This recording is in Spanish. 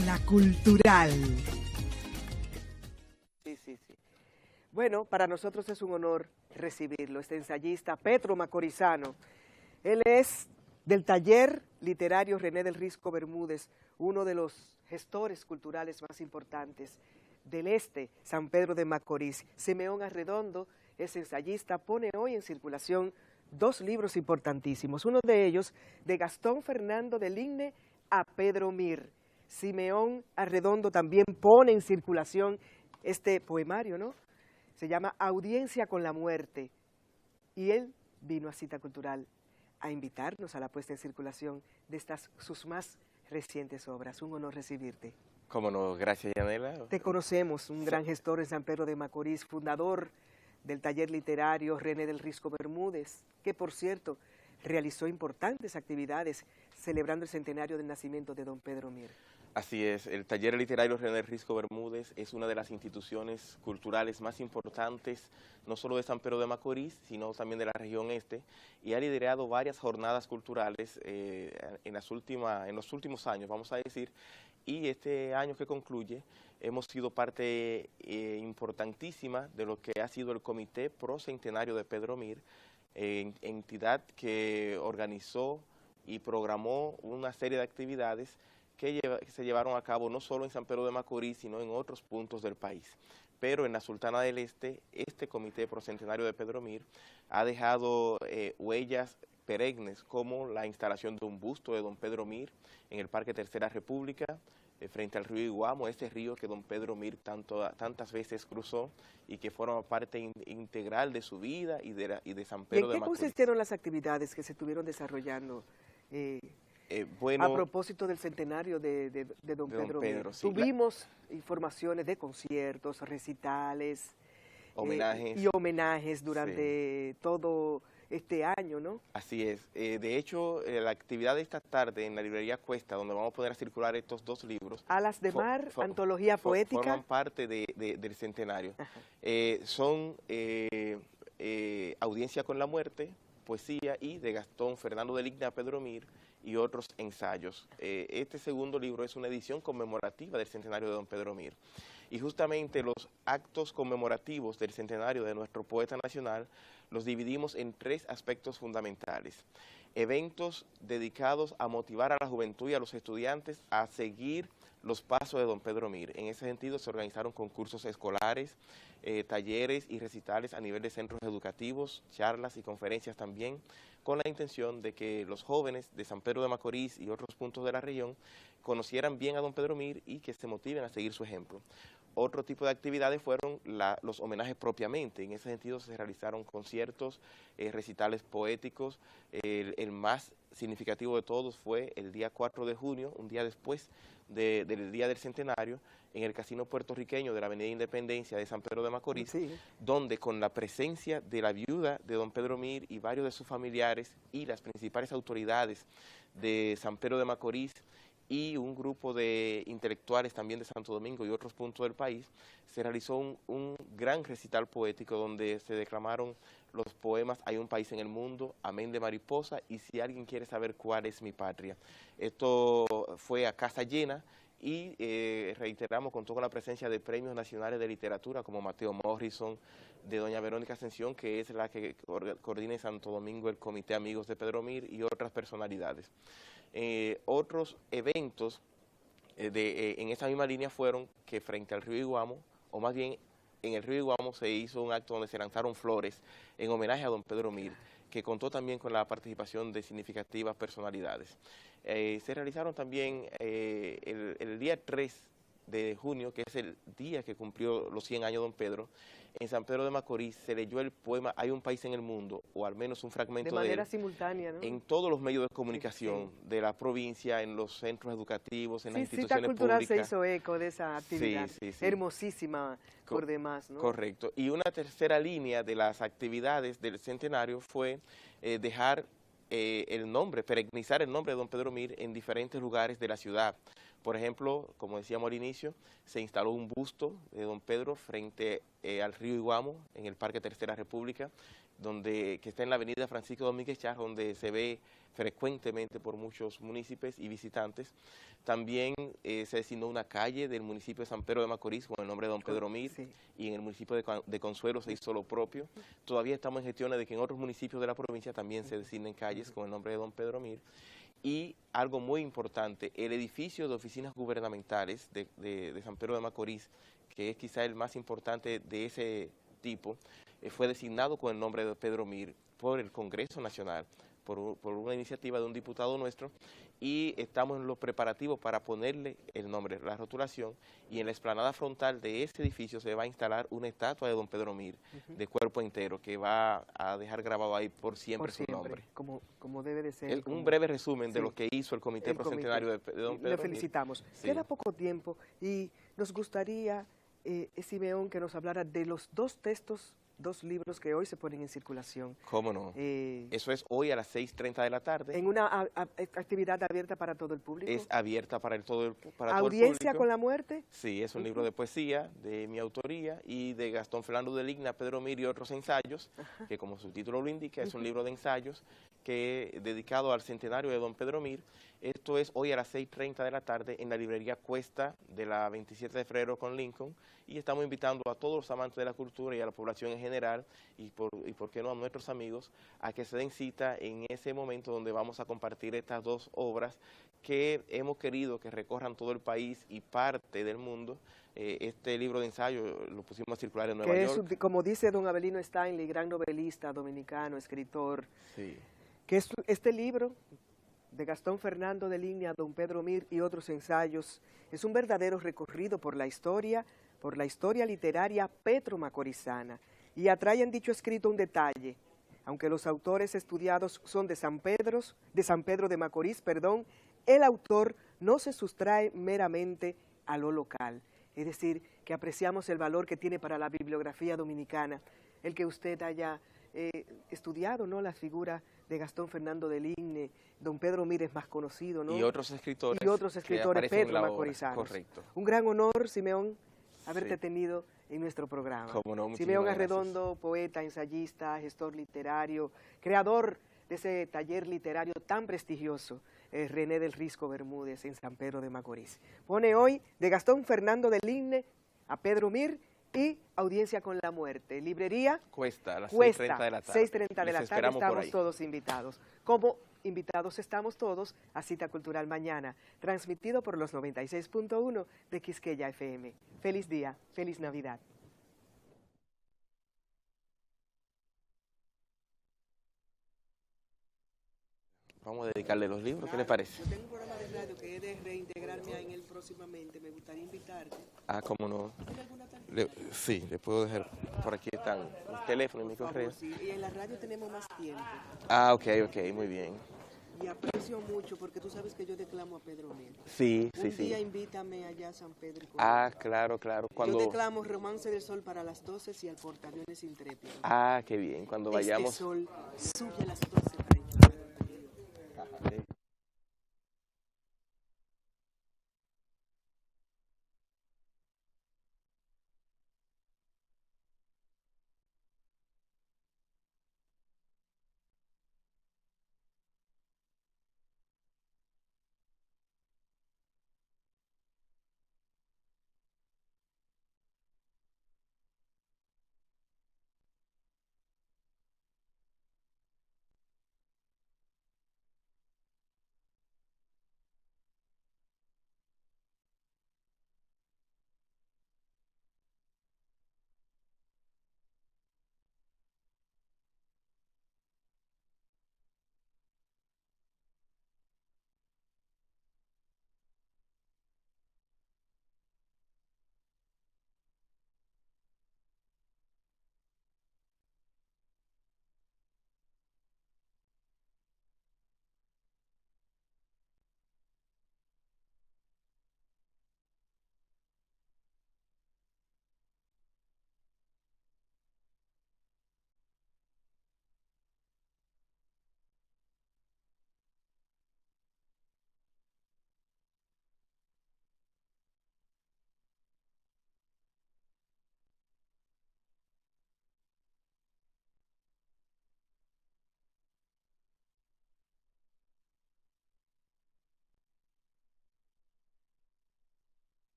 Sala Cultural. Sí. Bueno, para nosotros es un honor recibirlo, este ensayista Petro Macorizano. Él es del Taller Literario René del Risco Bermúdez, uno de los gestores culturales más importantes del este, San Pedro de Macorís. Simeón Arredondo es ensayista, pone hoy en circulación dos libros importantísimos, uno de ellos de Gastón Fernando de Ligne a Pedro Mir. Simeón Arredondo también pone en circulación este poemario, ¿no? Se llama Audiencia con la muerte, y él vino a Cita Cultural a invitarnos a la puesta en circulación de estas sus más recientes obras. Un honor recibirte. Cómo no, gracias, Yanela. Te conocemos, un gran gestor en San Pedro de Macorís, fundador del Taller Literario René del Risco Bermúdez, que por cierto realizó importantes actividades celebrando el centenario del nacimiento de don Pedro Mir. Así es, el Taller Literario René del Risco Bermúdez es una de las instituciones culturales más importantes, no solo de San Pedro de Macorís, sino también de la región este, y ha liderado varias jornadas culturales en los últimos años, vamos a decir, y este año que concluye hemos sido parte importantísima de lo que ha sido el Comité Pro Centenario de Pedro Mir, entidad que organizó y programó una serie de actividades que se llevaron a cabo no solo en San Pedro de Macorís, sino en otros puntos del país. Pero en la Sultana del Este, este Comité Pro Centenario de Pedro Mir ha dejado huellas perennes, como la instalación de un busto de don Pedro Mir en el Parque Tercera República, frente al río Iguamo, este río que don Pedro Mir tantas veces cruzó y que forma parte integral de su vida y de San Pedro de Macorís. ¿Y en qué consistieron las actividades que se estuvieron desarrollando? Bueno, a propósito del centenario de don Pedro Mir, sí, tuvimos informaciones de conciertos, recitales, homenajes, y homenajes durante todo este año, ¿no? Así es. De hecho, la actividad de esta tarde en la librería Cuesta, donde vamos a poder circular estos dos libros, Alas de Mar, antología poética, forman parte del centenario. Son Audiencia con la muerte, poesía, y de Gastón Fernando de Ligne a Pedro Mir, y otros ensayos. Este segundo libro es una edición conmemorativa del centenario de don Pedro Mir. Y justamente los actos conmemorativos del centenario de nuestro poeta nacional los dividimos en tres aspectos fundamentales. Eventos dedicados a motivar a la juventud y a los estudiantes a seguir los pasos de don Pedro Mir. En ese sentido se organizaron concursos escolares, talleres y recitales a nivel de centros educativos, charlas y conferencias también, con la intención de que los jóvenes de San Pedro de Macorís y otros puntos de la región conocieran bien a don Pedro Mir y que se motiven a seguir su ejemplo. Otro tipo de actividades fueron los homenajes propiamente. En ese sentido se realizaron conciertos, recitales poéticos. El más significativo de todos fue el día 4 de junio, un día después del día del centenario, en el casino puertorriqueño de la Avenida Independencia de San Pedro de Macorís, donde con la presencia de la viuda de don Pedro Mir y varios de sus familiares y las principales autoridades de San Pedro de Macorís y un grupo de intelectuales también de Santo Domingo y otros puntos del país, se realizó un gran recital poético donde se declamaron los poemas Hay un país en el mundo, Amén de mariposa y Si alguien quiere saber cuál es mi patria. Esto fue a casa llena y reiteramos, contó con la presencia de premios nacionales de literatura como Mateo Morrison, de doña Verónica Ascensión, que es la que coordina en Santo Domingo el Comité Amigos de Pedro Mir, y otras personalidades. Otros eventos en esa misma línea fueron que frente al río Iguamo, o más bien en el río Iguamo, se hizo un acto donde se lanzaron flores en homenaje a don Pedro Mir, que contó también con la participación de significativas personalidades. Se realizaron también el día 3 de junio, que es el día que cumplió los 100 años don Pedro, en San Pedro de Macorís se leyó el poema Hay un país en el mundo, o al menos un fragmento de manera él, simultánea, ¿no? En todos los medios de comunicación de la provincia, en los centros educativos, en las Cita instituciones Cultural públicas. se hizo eco de esa actividad, hermosísima por demás, ¿no? Correcto. Y una tercera línea de las actividades del centenario fue dejar el nombre, perennizar el nombre de don Pedro Mir en diferentes lugares de la ciudad. Por ejemplo, como decíamos al inicio, se instaló un busto de don Pedro frente al río Iguamo, en el Parque Tercera República, que está en la avenida Francisco Domínguez Char, donde se ve frecuentemente por muchos municipios y visitantes. También se designó una calle del municipio de San Pedro de Macorís con el nombre de don Pedro Mir, sí. Y en el municipio de Consuelo se hizo lo propio. Todavía estamos en gestiones de que en otros municipios de la provincia también se designen calles con el nombre de don Pedro Mir. Y algo muy importante, el edificio de oficinas gubernamentales de San Pedro de Macorís, que es quizá el más importante de ese tipo, fue designado con el nombre de Pedro Mir por el Congreso Nacional, por una iniciativa de un diputado nuestro, y estamos en los preparativos para ponerle el nombre, la rotulación, y en la explanada frontal de ese edificio se va a instalar una estatua de don Pedro Mir, de cuerpo entero, que va a dejar grabado ahí por siempre su nombre. Como debe de ser. Un breve resumen de lo que hizo el Comité Procentenario de don Pedro Mir. Le felicitamos. Sí. Queda poco tiempo y nos gustaría, Simeón, que nos hablara de los dos libros que hoy se ponen en circulación. ¿Cómo no? Eso es hoy a las 6:30 de la tarde. ¿En una actividad abierta para todo el público? Es abierta para todo el público. ¿Audiencia con la muerte? Sí, es un libro de poesía de mi autoría y de Gastón Fernando de Ligna, Pedro Mir y otros ensayos, que como su título lo indica, es un libro de ensayos dedicado al centenario de don Pedro Mir. Esto es hoy a las 6:30 de la tarde en la librería Cuesta de la 27 de febrero con Lincoln, y estamos invitando a todos los amantes de la cultura y a la población en general, y por qué no a nuestros amigos, a que se den cita en ese momento donde vamos a compartir estas dos obras que hemos querido que recorran todo el país y parte del mundo. Este libro de ensayo lo pusimos a circular en Nueva York. Como dice don Abelino Steinle, gran novelista dominicano, escritor, sí. Que este libro de Gastón Fernando de Ligna, don Pedro Mir y otros ensayos, es un verdadero recorrido por la historia literaria petro-macorizana, y atrae en dicho escrito un detalle: aunque los autores estudiados son de San Pedro de Macorís, el autor no se sustrae meramente a lo local, es decir, que apreciamos el valor que tiene para la bibliografía dominicana el que usted haya estudiado, ¿no?, la figura de Gastón Fernando de Ligna. Don Pedro Mir es más conocido, ¿no? Y otros escritores petro-macorizanos. Correcto. Un gran honor, Simeón, haberte tenido en nuestro programa. Cómo no, Simeón Arredondo, poeta, ensayista, gestor literario, creador de ese taller literario tan prestigioso, René del Risco Bermúdez, en San Pedro de Macorís. Pone hoy de Gastón Fernando de Ligna a Pedro Mir y Audiencia con la muerte. Librería Cuesta, a las 6:30 de la tarde. 6:30 de la tarde, estamos todos invitados. Como invitados estamos todos a Cita Cultural mañana, transmitido por los 96.1 de Quisqueya FM. Feliz día, feliz Navidad. Vamos a dedicarle los libros, claro. ¿Qué le parece? Yo tengo un programa de radio que he de reintegrarme en él próximamente, me gustaría invitarte. Ah, ¿cómo no? ¿Tiene alguna tarjeta? Sí, le puedo dejar, por aquí están mi teléfono y mi correo. Sí, y en la radio tenemos más tiempo. Ah, ok, muy bien. Y aprecio mucho, porque tú sabes que yo declamo a Pedro Mir. Sí. Un día invítame allá a San Pedro. Ah, claro. Yo declamo Romance del Sol para las 12 y al portaaviones intrépido. Ah, qué bien, cuando vayamos. Sol suya las 12.